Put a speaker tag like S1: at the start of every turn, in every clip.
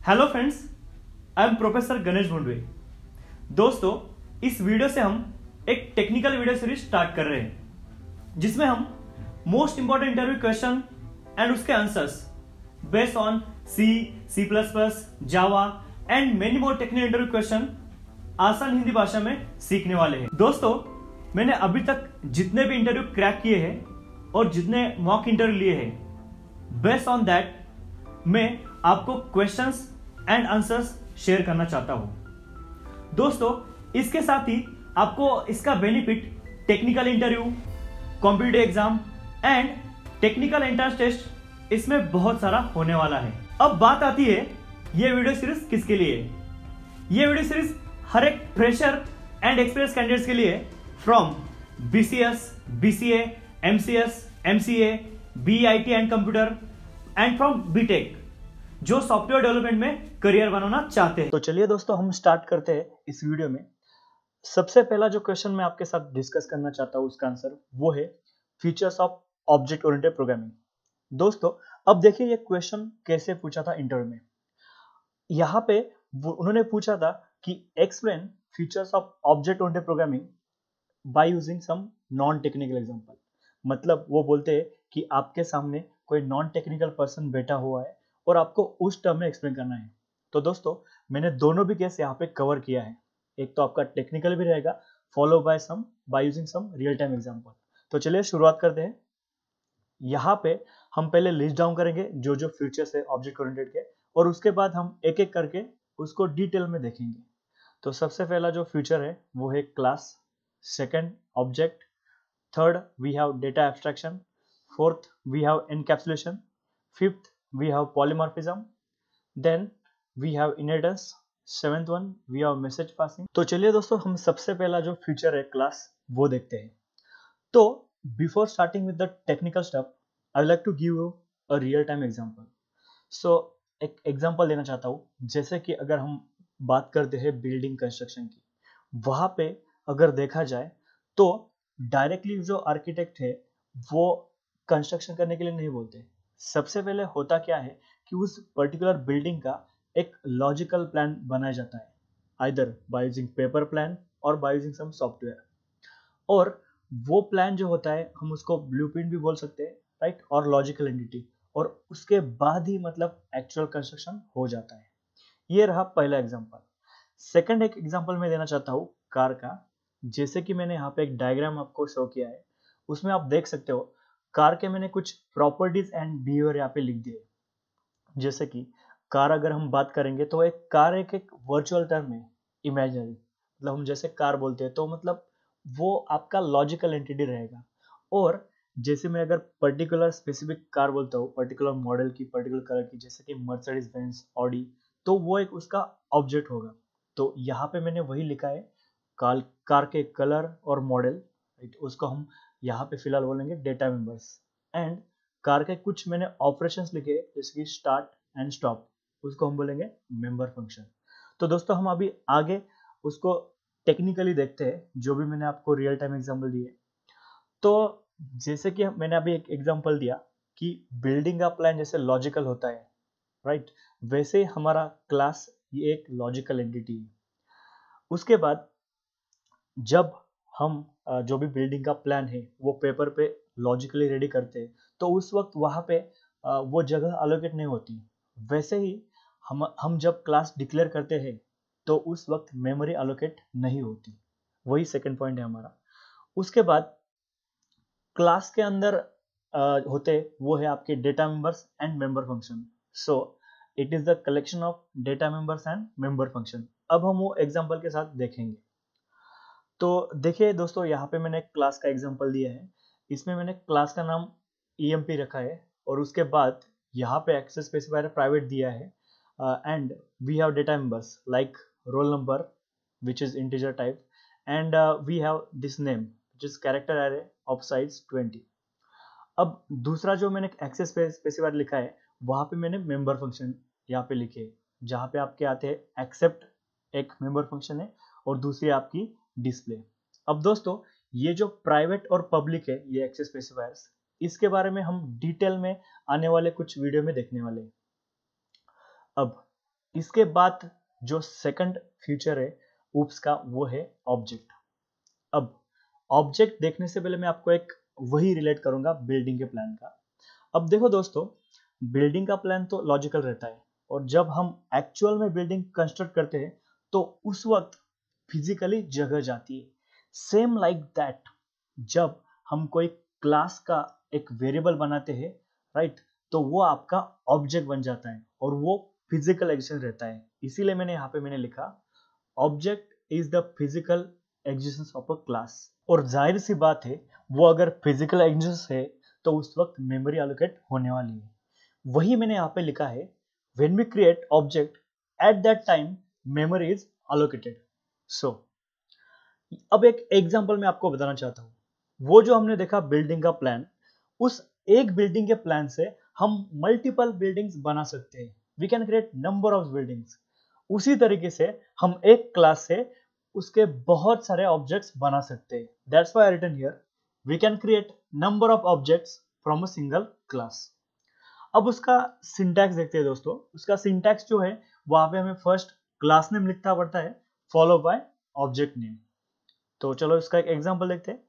S1: Hello friends, I am professor Ganesh Bhundwe. दोस्तों, इस video से हम एक टेक्निकल वीडियो सीरीज स्टार्ट कर रहे हैं जिसमें हम most important interview question and उसके answers based on C plus plus, Java and many more technical interview question आसान हिंदी भाषा में सीखने वाले हैं। दोस्तों, मैंने अभी तक जितने भी इंटरव्यू क्रैक किए हैं और जितने मॉक इंटरव्यू लिए हैं, बेस्ड ऑन दैट मैं आपको क्वेश्चंस एंड आंसर्स शेयर करना चाहता हूं। दोस्तों, इसके साथ ही आपको इसका benefit technical interview, competitive exam and technical entrance test इसमें बहुत सारा होने वाला है। अब बात आती है ये वीडियो सीरीज किसके लिए है। ये वीडियो सीरीज हर एक फ्रेशर एंड एक्सपीरियंस कैंडिडेट्स के लिए from BCS, BCA, MCS, MCA, BIT and computer and from BTech जो सॉफ्टवेयर डेवलपमेंट में करियर बनाना चाहते हैं। तो चलिए दोस्तों, हम स्टार्ट करते हैं इस वीडियो में। सबसे पहला जो क्वेश्चन मैं आपके साथ डिस्कस करना चाहता हूं, उसका आंसर वो है features of object oriented programming. दोस्तों, अब देखिए ये क्वेश्चन कैसे पूछा था इंटरव्यू में। यहाँ पे उन्होंने पूछा था कि explain features of object oriented programming by using some non technical example. मतलब वो बोलते हैं कि आपके सामने कोई नॉन टेक्निकल पर्सन बैठा हुआ है और आपको उस टर्म में एक्सप्लेन करना है। तो दोस्तों, मैंने दोनों भी केस यहाँ पे कवर किया है। एक तो आपका टेक्निकल भी रहेगा, follow by using some real time example. तो चलिए शुरुआत करते हैं। यहाँ पे हम पहले लिस्ट डाउन करेंगे जो जो फीचर्स है ऑब्जेक्ट ओरिएंटेड के, और उसके बाद हम एक एक करके उसको डिटेल में देखेंगे। तो सबसे पहला जो फीचर है वो है class, second object, third we have data abstraction, fourth we have encapsulation, fifth we have polymorphism, then we have inheritance, seventh one we have message passing। तो चलिए दोस्तों, हम सबसे पहला जो फीचर है क्लास वो देखते हैं। तो before starting with the technical stuff, I would like to give you a real time example. So एक एग्जांपल देना चाहता हूँ। जैसे कि अगर हम बात करते हैं बिल्डिंग कंस्ट्रक्शन की, वहां पे अगर देखा जाए तो डायरेक्टली जो आर्किटेक्ट है वो कंस्ट्रक्शन करने के लिए नहीं बोलते। सबसे पहले होता क्या है कि उस पर्टिकुलर बिल्डिंग का एक लॉजिकल प्लान बनाया जाता है, either by using paper plan और बाय यूजिंग सम सॉफ्टवेयर। और वो प्लान जो होता है हम उसको ब्लूप्रिंट भी बोल सकते हैं, राइट, और लॉजिकल एंटिटी। और उसके बाद ही मतलब एक्चुअल कंस्ट्रक्शन हो जाता है। ये रहा पहला एग्जांपल। सेकंड एक एग्जांपल मैं देना चाहता हूँ कार का। जैसे कि मैंने यहाँ पे एक डायग्राम आपको शो किया है, उसमें आप देख सकते हो कार के मैंने कुछ प्रॉपर्टीज एंड बिहेवियर यहाँ पे लिख दिए। जैसे कि कार अगर हम बात करेंगे तो एक कार एक वर्चुअल टर्म है, इमेजिनरी। मतलब हम जैसे कार बोलते हैं तो मतलब वो आपका लॉजिकल एंटिटी रहेगा। और जैसे मैं अगर पर्टिकुलर स्पेसिफिक कार बोलता हूँ, पर्टिकुलर मॉडल की, पर्टिकुलर कलर की, जैसे कि मर्सिडीज बेंज, ऑडी, तो वो एक उसका ऑब्जेक्ट होगा। तो यहाँ पे मैंने वही लिखा है, कार के कलर और मॉडल, राइट, उसको हम यहाँ पे फिलहाल बोलेंगे डेटा मेंबर्स। एंड कार के कुछ मैंने ऑपरेशंस लिखे जैसे कि स्टार्ट एंड स्टॉप, उसको हम बोलेंगे मेंबर फंक्शन। तो दोस्तों, हम अभी आगे उसको टेक्निकली देखते हैं, जो भी मैंने आपको रियल टाइम एग्जांपल दिए। तो जैसे कि मैंने अभी एक एग्जांपल दिया कि बिल्डिंग का प्लान जैसे लॉजिकल होता है, राइट, वैसे ही हमारा क्लास ये एक लॉजिकल एंटिटी है। उसके बाद जब हम जो भी बिल्डिंग का प्लान है वो पेपर पे लॉजिकली रेडी करते हैं, तो उस वक्त वहाँ पे वो जगह अलोकेट नहीं होती। वैसे ही हम जब क्लास डिक्लेयर करते हैं तो उस वक्त मेमोरी अलोकेट नहीं होती। वही सेकंड पॉइंट है हमारा। उसके बाद क्लास के अंदर होते वो है आपके data members and member function. So it is the collection of data members and member function. अब हम वो एग्जांपल के साथ देखेंगे। तो देखिए दोस्तों, यहाँ पे मैंने क्लास का एग्जांपल दिया है। इसमें मैंने क्लास का नाम EMP रखा है और उसके बाद यहाँ पे एक्सेस स्पेसिफायर प्राइवेट दिया है। And we have data members like roll number which is integer type, and we have this name which is character array of size 20। अब दूसरा जो मैंने एक्सेस स्पेसिफायर लिखा है, वहाँ पे मैंने मेंबर फंक्शन यहाँ पे लिखे, जहाँ पे आपके आते हैं एक्सेप्ट, एक मेंबर फंक्शन है, और दूसरी आपकी डिस्प्ले। अब दोस्तों, ये जो प्राइवेट और पब्लिक है, ये एक्सेस स्पेसिफायर्स, इसके बारे में हम डिटेल में आने वाले कुछ वीडियो में देखने वाले हैं। अब इसके बाद जो सेकंड फीचर है ऊप्स का वो है ऑब्जेक्ट। अब ऑब्जेक्ट देखने से पहले मैं आपको एक वही रिलेट करूंगा बिल्डिंग के प्लान का। अब देखो दोस्तों, बिल्डिंग का प्लान तो लॉजिकल रहता है और जब हम एक्चुअल में बिल्डिंग कंस्ट्रक्ट करते हैं तो उस वक्त फिजिकली जगह जाती है। सेम लाइक दैट, जब हम कोई क्लास का एक वेरिएबल बनाते हैं, राइट, तो वो आपका ऑब्जेक्ट बन जाता है और वो फिजिकल एग्जिस्टेंस रहता है। इसीलिए मैंने लिखा object is the physical existence of a class. और जाहिर सी बात है, वो अगर फिजिकल एग्जिस्टेंस है तो उस वक्त मेमोरी एलोकेट होने वाली है। वही मैंने यहाँ पे लिखा है, when we create object at that time memory is allocated. So अब एक एग्जांपल मैं आपको बताना चाहता हूँ। वो जो हमने देखा बिल्डिंग का प्लान, उस एक बिल्डिंग के प्लान से हम मल्टीपल बिल्डिंग्स बना सकते हैं। We can create number of buildings. उसी तरीके से हम एक क्लास से उसके बहुत सारे ऑब्जेक्ट्स बना सकते हैं। That's why I written here we can create number of objects from a single class. अब उसका सिंटैक्स देखते हैं दोस्तों। उसका सिंटैक्स जो है वहां पे हमें फर्स्ट क्लास नेम लिखना पड़ता है फॉलो बाय ऑब्जेक्ट नेम। तो चलो इसका एक एग्जांपल देखते हैं।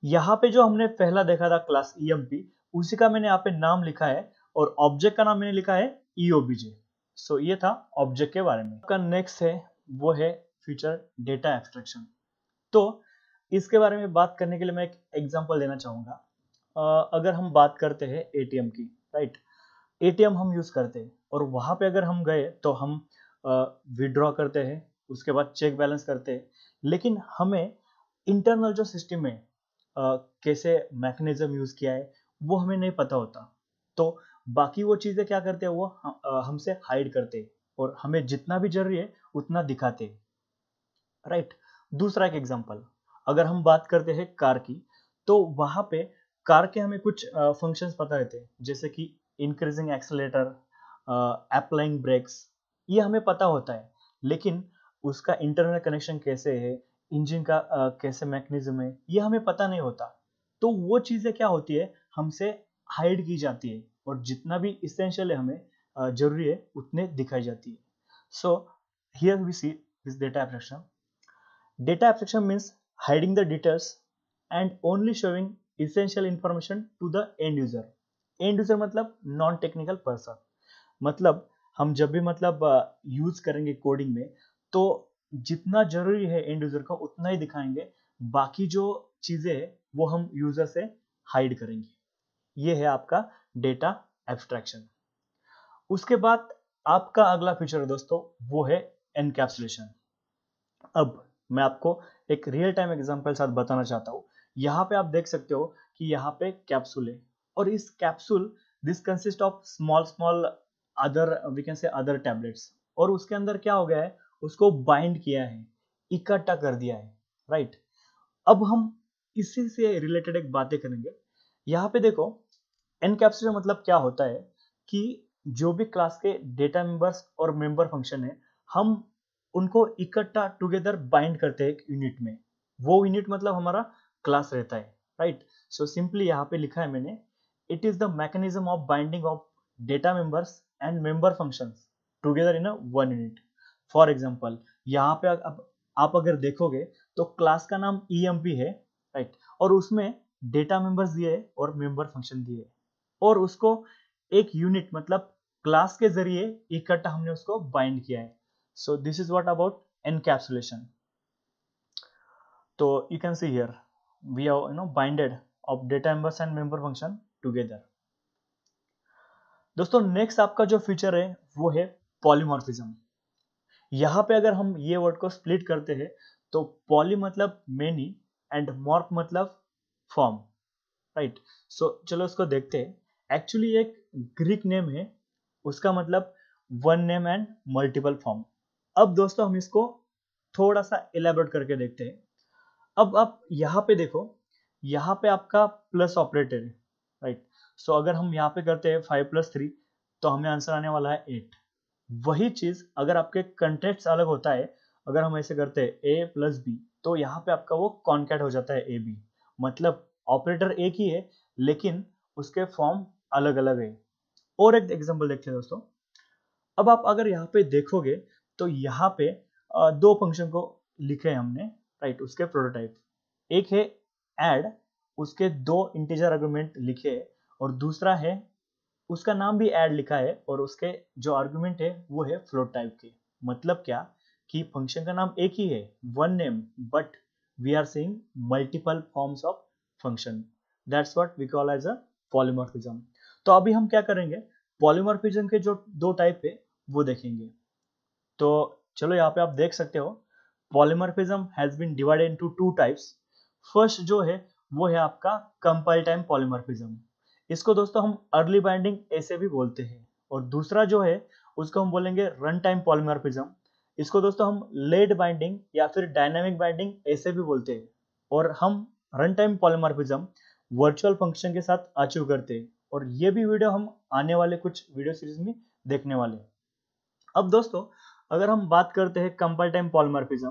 S1: यहाँ पे जो हमने पहला देखा था क्लास EMP, उसी का मैंने यहाँ पे नाम लिखा है और ऑब्जेक्ट का नाम मैंने लिखा है EOBJ। सो ये था ऑब्जेक्ट के बारे में। आपका नेक्स्ट है वो है फीचर डेटा एब्स्ट्रैक्शन। तो इसके बारे में बात करने के लिए मैं एक एग्जांपल देना चाहूंगा। अगर हम बात करते हैं ATM की, राइट, ATM हम यूज करते हैं और वहां पे अगर हम गए तो हम विड्रॉ करते हैं, उसके बाद चेक बैलेंस करते हैं, लेकिन हमें इंटरनल जो सिस्टम है कैसे मैकेनिज्म यूज किया है वो हमें नहीं पता होता। तो बाकी वो चीजें क्या करते हैं, वो हमसे हाइड करते हैं और हमें जितना भी जरूरी है उतना दिखाते हैं, राइट। दूसरा एक एग्जांपल, अगर हम बात करते हैं कार की, तो वहां पे कार के हमें कुछ फंक्शंस पता रहते हैं, जैसे कि इंक्रीजिंग एक्सेलेरेटर, अप्लाइंग ब्रेक्स, ये हमें पता होता है। लेकिन उसका इंटरनल कनेक्शन कैसे है, इंजन का कैसे मैकेनिज्म है, ये हमें पता नहीं होता। तो वो चीजें क्या होती है, हमसे हाइड की जाती है और जितना भी इसेंशियल है हमें जरूरी है उतने दिखाई जाती है। So here we see this data abstraction. Data abstraction means hiding the details and only showing essential information to the end user. End user मतलब नॉन टेक्निकल पर्सन। मतलब हम जब भी मतलब यूज करेंगे कोडिंग में, तो जितना जरूरी है एंड यूजर को उतना ही दिखाएंगे, बाकी जो चीजें है वो हम यूजर से हाइड करेंगे। ये है आपका डेटा एब्स्ट्रैक्शन। उसके बाद आपका अगला फीचर है दोस्तों, वो है एनकैप्सुलेशन। अब मैं आपको एक रियल टाइम एग्जांपल साथ बताना चाहता हूँ। यहाँ पे आप देख सकते हो कि यहाँ पे कैप्सूल है और इस capsule this consist of small small other we can say other tablets, और उसके अंदर क्या हो गया है, उसको बाइंड किया है, इकट्ठा कर दिया है, राइट। अब हम इसी से रिलेटेड एक बातें करेंगे। यहाँ पे देखो, एनकैप्सुलेशन मतलब क्या होता है कि जो भी क्लास के डेटा मेंबर्स और मेंबर फंक्शन है, हम उनको इकट्ठा टुगेदर बाइंड करते हैं एक यूनिट में। वो यूनिट मतलब हमारा क्लास रहता है, राइट। सो सिंपली यहाँ पे लिखा है मैंने, it is the mechanism of binding of data members and member functions together in a one unit. For example, यहाँ पे अब आप अगर देखोगे तो क्लास का नाम EMP है, राइट, और उसमें डेटा मेंबर्स दिए है और मेंबर फंक्शन दिए है, और उसको एक यूनिट मतलब क्लास के जरिए इकट्ठा हमने उसको बाइंड किया है। So this is what about encapsulation. So you can see here we have binded of data members and member function together. दोस्तों नेक्स्ट आपका जो फीचर है वो है पॉलीमॉर्फिज्म। यहाँ पे अगर हम ये वर्ड को स्प्लिट करते हैं तो पॉली मतलब मेनी एंड मॉर्फ मतलब फॉर्म, राइट। सो चलो उसको देखते हैं। एक्चुअली एक ग्रीक नेम है, उसका मतलब one name and multiple form. अब दोस्तों हम इसको थोड़ा सा इलेबोरेट करके देखते हैं। अब आप यहाँ पे देखो, यहाँ पे आपका प्लस ऑपरेटर है, राइट। सो अगर हम यहाँ पे करते हैं 5 + 3 तो हमें आंसर आने वाला है 8। वही चीज अगर आपके कंटेक्ट अलग होता है, अगर हम ऐसे करते हैं A + B, तो यहाँ पे आपका वो कॉन्कैट हो जाता है AB, मतलब ऑपरेटर एक ही है लेकिन उसके फॉर्म अलग अलग है। और एक एग्जांपल देखते हैं दोस्तों। अब आप अगर यहाँ पे देखोगे तो यहाँ पे दो फंक्शन को लिखे हैं हमने, राइट, उसके प्रोटोटाइप। एक है ऐड, उसके दो इंटीजर आर्गुमेंट लिखे हैं, और दूसरा है उसका नाम भी ऐड लिखा है और उसके जो आर्गुमेंट है वो है फ्लोट टाइप के। मतलब क्या कि फंक्शन का नाम एक ही है, one name, but we are seeing multiple forms of function. That's what we call as a polymorphism. तो अभी हम क्या करेंगे, पॉलीमॉर्फिज्म के जो दो टाइप है वो देखेंगे। तो चलो यहाँ पे आप देख सकते हो, polymorphism has been divided into two types. First जो है वो है आपका कंपाइल टाइम पॉलीमॉर्फिज्म। इसको दोस्तों हम अर्ली बाइंडिंग ऐसे भी बोलते हैं। और दूसरा जो है उसको हम बोलेंगे रन टाइम पॉलीमॉर्फिज्म। इसको दोस्तों हम लेट बाइंडिंग या फिर डायनामिक बाइंडिंग ऐसे भी बोलते हैं। और हम run time polymorphism virtual function के साथ अचीव करते हैं, और ये भी वीडियो हम आने वाले कुछ वीडियो सीरीज में देखने वाले हैं। अब दोस्तों अगर हम बात करते हैं कंपाइल टाइम पॉलीमॉर्फिज्म,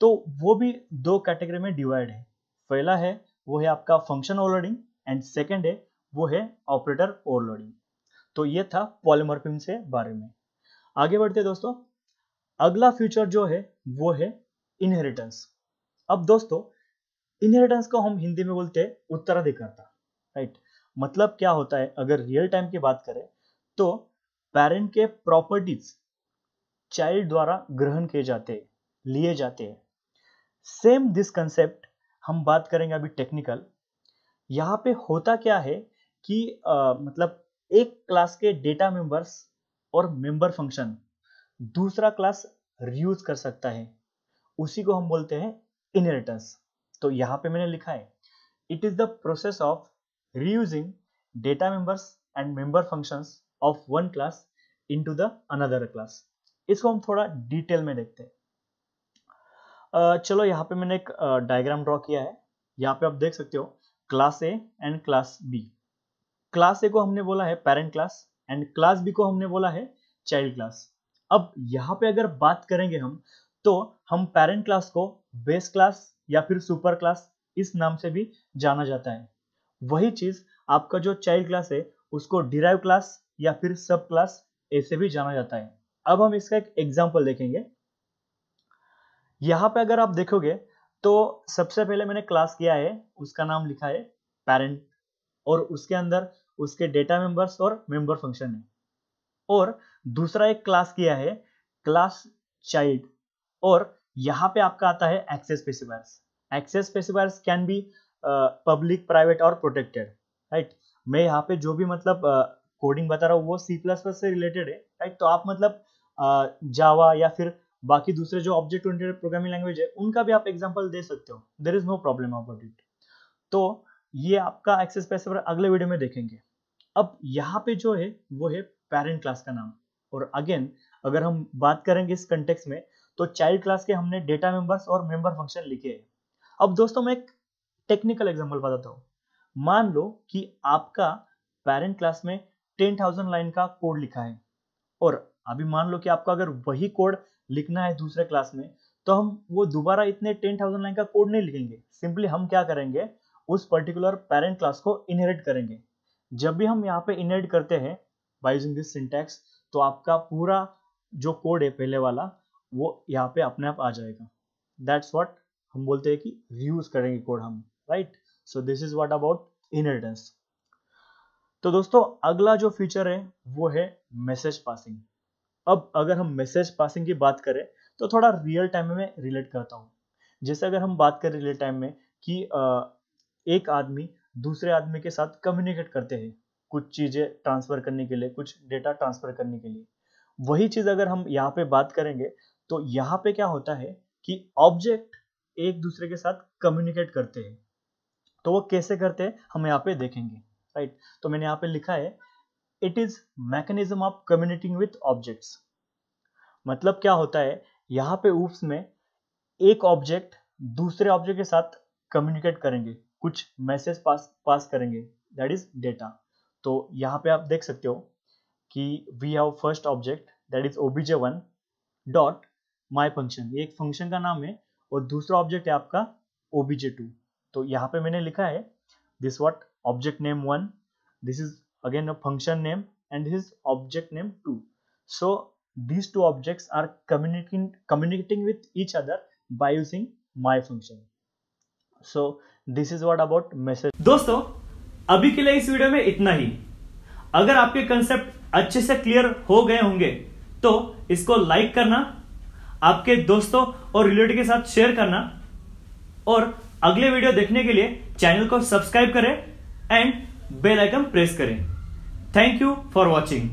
S1: तो वो भी दो कैटेगरी में डिवाइड है। पहला है वो है आपका फंक्शन ओवरलोडिंग, एंड सेकंड है वो है ऑपरेटर ओवरलोडिंग। तो ये था पॉलीमॉर्फिज्म से बारे में। आगे बढ़ते दोस्तों, अगला फीचर जो है वो है इनहेरिटेंस। अब दोस्तों इनहेरिटेंस को हम हिंदी में बोलते हैं उत्तराधिकारता, राइट। मतलब क्या होता है, अगर रियल टाइम की बात करें तो पेरेंट के प्रॉपर्टीज चाइल्ड द्वारा ग्रहण किए जाते हैं, लिए जाते हैं। सेम दिस कंसेप्ट हम बात करेंगे अभी टेक्निकल। यहाँ पे होता क्या है कि मतलब एक क्लास के डेटा मेंबर्स और मेंबर फंक्शन दूसरा क्लास रीयूज कर सकता है, उसी को हम बोलते हैं इनहेरिटेंस। तो यहाँ पे मैंने लिखा है, it is the process of reusing data members and member functions of one class into the another class. इसको हम थोड़ा डिटेल में देखते हैं। चलो यहाँ पे मैंने एक डायग्राम ड्रॉ किया है। यहाँ पे आप देख सकते हो class A and class B. Class A को हमने बोला है parent class, and class B को हमने बोला है चाइल्ड क्लास। अब यहाँ पे अगर बात करेंगे हम, तो हम पेरेंट क्लास को बेस क्लास या फिर सुपर क्लास इस नाम से भी जाना जाता है। वही चीज आपका जो चाइल्ड क्लास है उसको डिराइव क्लास या फिर सब क्लास ऐसे भी जाना जाता है। अब हम इसका एक एग्जाम्पल देखेंगे। यहाँ पे अगर आप देखोगे तो सबसे पहले मैंने क्लास किया है, उसका नाम लिखा है पेरेंट, और उसके अंदर उसके डेटा मेंबर्स और मेंबर फंक्शन है। और दूसरा एक क्लास किया है क्लास चाइल्ड, और यहाँ पे आपका आता है access specifiers. Access specifiers can be public, private और प्रोटेक्टेड, राइट। मैं यहाँ पे जो भी मतलब कोडिंग बता रहा हूँ वो C++ से रिलेटेड है, राइट। तो आप मतलब जावा या फिर बाकी दूसरे जो ऑब्जेक्ट ओरिएंटेड प्रोग्रामिंग लैंग्वेज है उनका भी आप एग्जांपल दे सकते हो, there is no problem about it. तो ये आपका एक्सेस स्पेसिफायर अगले वीडियो में देखेंगे। अब यहाँ पे जो है वो है पेरेंट क्लास का नाम। और अगेन अगर हम बात करेंगे इस कंटेक्स्ट में, तो चाइल्ड क्लास के हमने डेटा मेंबर्स और मेंबर फंक्शन लिखे हैं। अब दोस्तों मैं एक टेक्निकल एग्जांपल बताता हूँ। मान लो कि आपका पेरेंट क्लास में 10,000 लाइन का कोड लिखा है, और अभी मान लो कि आपको अगर वही कोड लिखना है दूसरे क्लास में, तो हम वो दोबारा इतने 10,000 लाइन का कोड नहीं लिखेंगे। सिंपली हम क्या करेंगे, उस पर्टिकुलर पेरेंट क्लास को इनहेरिट करेंगे। जब भी हम यहाँ पे इनहेरिट करते हैं बाय यूजिंग दिस सिंटैक्स, तो आपका पूरा जो कोड है पहले वाला वो यहाँ पे अपने आप आ जाएगा। दैट्स व्हाट हम बोलते हैं कि रीयूज करेंगे कोड हम, right. So this is what about inheritance. तो दोस्तों अगला जो फीचर है वो है मैसेज पासिंग। अब अगर हम मैसेज पासिंग की बात करें तो थोड़ा रियल टाइम में रिलेट करता हूँ। जैसे अगर हम बात करें रियल टाइम में कि एक आदमी दूसरे आदमी के साथ कम्युनिकेट करते हैं कुछ चीजें ट्रांसफर करने के लिए, कुछ डेटा ट्रांसफर करने के लिए। वही चीज अगर हम यहाँ पे बात करेंगे तो यहाँ पे क्या होता है कि ऑब्जेक्ट एक दूसरे के साथ कम्युनिकेट करते हैं। तो वो कैसे करते हैं हम यहाँ पे देखेंगे, राइट। तो मैंने यहाँ पे लिखा है, it is mechanism of communicating with objects. मतलब क्या होता है, यहाँ पे ऊप्स में एक ऑब्जेक्ट दूसरे ऑब्जेक्ट के साथ कम्युनिकेट करेंगे, कुछ मैसेज पास करेंगे, दैट इज डेटा। तो यहाँ पे आप देख सकते हो कि we have first object that is obj1 dot my function, ये एक फंक्शन का नाम है, और दूसरा ऑब्जेक्ट है आपका obj2। तो यहाँ पे मैंने लिखा है this what object name 1, this is again a function name, and this is object name 2। So
S2: these two objects are communicating with each other by using my function. So this is what about message.
S1: दोस्तों अभी के लिए इस video में इतना ही। अगर आपके concept अच्छे से क्लियर हो गए होंगे तो इसको लाइक करना, आपके दोस्तों और रिलेटिव के साथ शेयर करना और अगले वीडियो देखने के लिए चैनल को सब्सक्राइब करें एंड बेल आइकन प्रेस करें। Thank you for watching.